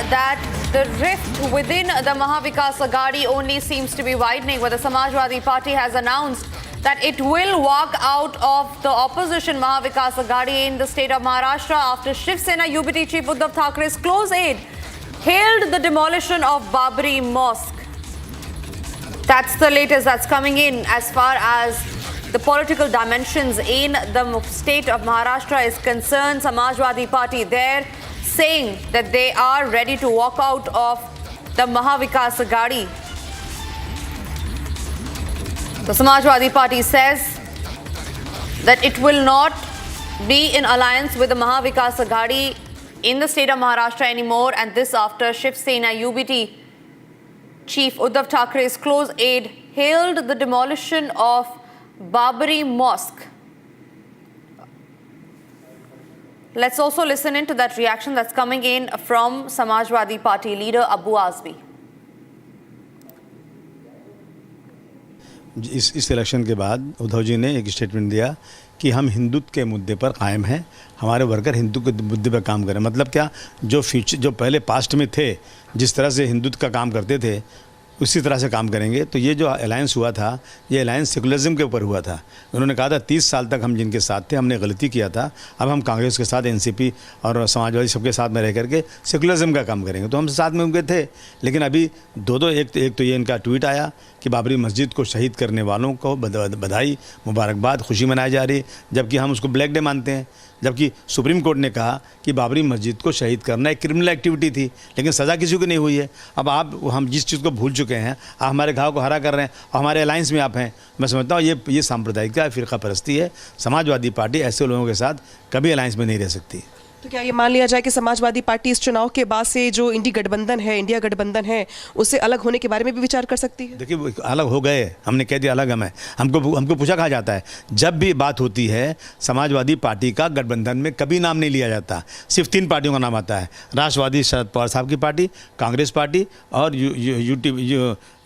that the rift within the Mahavikas Aghadi only seems to be widening, where the Samajwadi Party has announced that it will walk out of the opposition Mahavikas Aghadi in the state of Maharashtra after Shiv Sena UBT Chief Uddhav Thackeray's close aide hailed the demolition of Babri Mosque. That's the latest that's coming in as far as the political dimensions in the state of Maharashtra is concerned. Samajwadi Party there saying that they are ready to walk out of the Mahavikas Aghadi. The Samajwadi Party says that it will not be in alliance with the Mahavikas Aghadi in the state of Maharashtra anymore, and this after Shiv Sena UBT Chief Uddhav Thackeray's close aide hailed the demolition of Babri Mosque. Let's also listen into that reaction that's coming in from Samajwadi Party leader Abu Azmi. इस election के बाद उद्धव जी ने एक statement दिया कि हम हिंदुत्व के मुद्दे पर कायम हैं, हमारे वर्कर हिंदू के मुद्दे पर काम करें। मतलब क्या, जो पहले पास्ट में थे, जिस तरह से हिंदुत्व का काम करते थे उसी तरह से काम करेंगे। तो ये जो अलायंस हुआ था, ये अलायंस सेकुलरिज्म के ऊपर हुआ था। उन्होंने कहा था 30 साल तक हम जिनके साथ थे, हमने गलती किया था, अब हम कांग्रेस के साथ, एनसीपी और समाजवादी सबके साथ में रह करके सेकुलरिज्म का काम करेंगे। तो हम साथ में उनके थे, लेकिन अभी एक तो ये इनका ट्वीट आया कि बाबरी मस्जिद को शहीद करने वालों को बधाई, मुबारकबाद, खुशी मनाई जा रही, जबकि हम उसको ब्लैक डे मानते हैं। जबकि सुप्रीम कोर्ट ने कहा कि बाबरी मस्जिद को शहीद करना एक क्रिमिनल एक्टिविटी थी, लेकिन सज़ा किसी को नहीं हुई है। अब हम जिस चीज़ को भूल चुके हैं, आप हमारे घाव को हरा कर रहे हैं और हमारे अलायंस में आप हैं। मैं समझता हूँ ये सांप्रदायिकता, फ़िरका परस्ती है। समाजवादी पार्टी ऐसे लोगों के साथ कभी अलायंस में नहीं रह सकती। तो क्या ये मान लिया जाए कि समाजवादी पार्टी इस चुनाव के बाद से जो इंडिया गठबंधन है उससे अलग होने के बारे में भी विचार कर सकती है? देखिए, अलग हो गए, हमने कह दिया अलग हम है। हमको पूछा कहा जाता है, जब भी बात होती है समाजवादी पार्टी का गठबंधन में कभी नाम नहीं लिया जाता, सिर्फ 3 पार्टियों का नाम आता है, राष्ट्रवादी शरद पवार साहब की पार्टी, कांग्रेस पार्टी और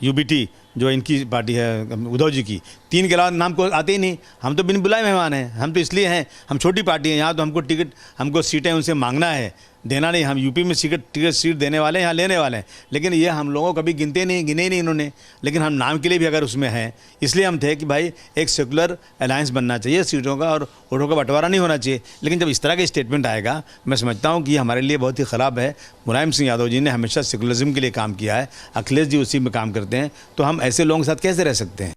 यूबीटी जो इनकी पार्टी है उद्धव जी की। 3 के अलावा नाम को आते ही नहीं। हम तो बिन बुलाए मेहमान हैं, हम तो इसलिए हैं, हम छोटी पार्टी हैं। यहाँ तो हमको सीटें उनसे मांगना है, देना नहीं। हम यूपी में सीट देने वाले हैं, यहाँ लेने वाले हैं, लेकिन ये हम लोगों को कभी गिने ही नहीं इन्होंने। लेकिन हम नाम के लिए भी अगर उसमें हैं, इसलिए हम थे कि भाई एक सेकुलर अलायंस बनना चाहिए, सीटों का और वोटों का बंटवारा नहीं होना चाहिए। लेकिन जब इस तरह का स्टेटमेंट आएगा, मैं समझता हूँ कि ये हमारे लिए बहुत ही ख़राब है। मुलायम सिंह यादव जी ने हमेशा सेकुलरिज्म के लिए काम किया है, अखिलेश जी उसी में काम करते हैं, तो हम ऐसे लोगों के साथ कैसे रह सकते हैं?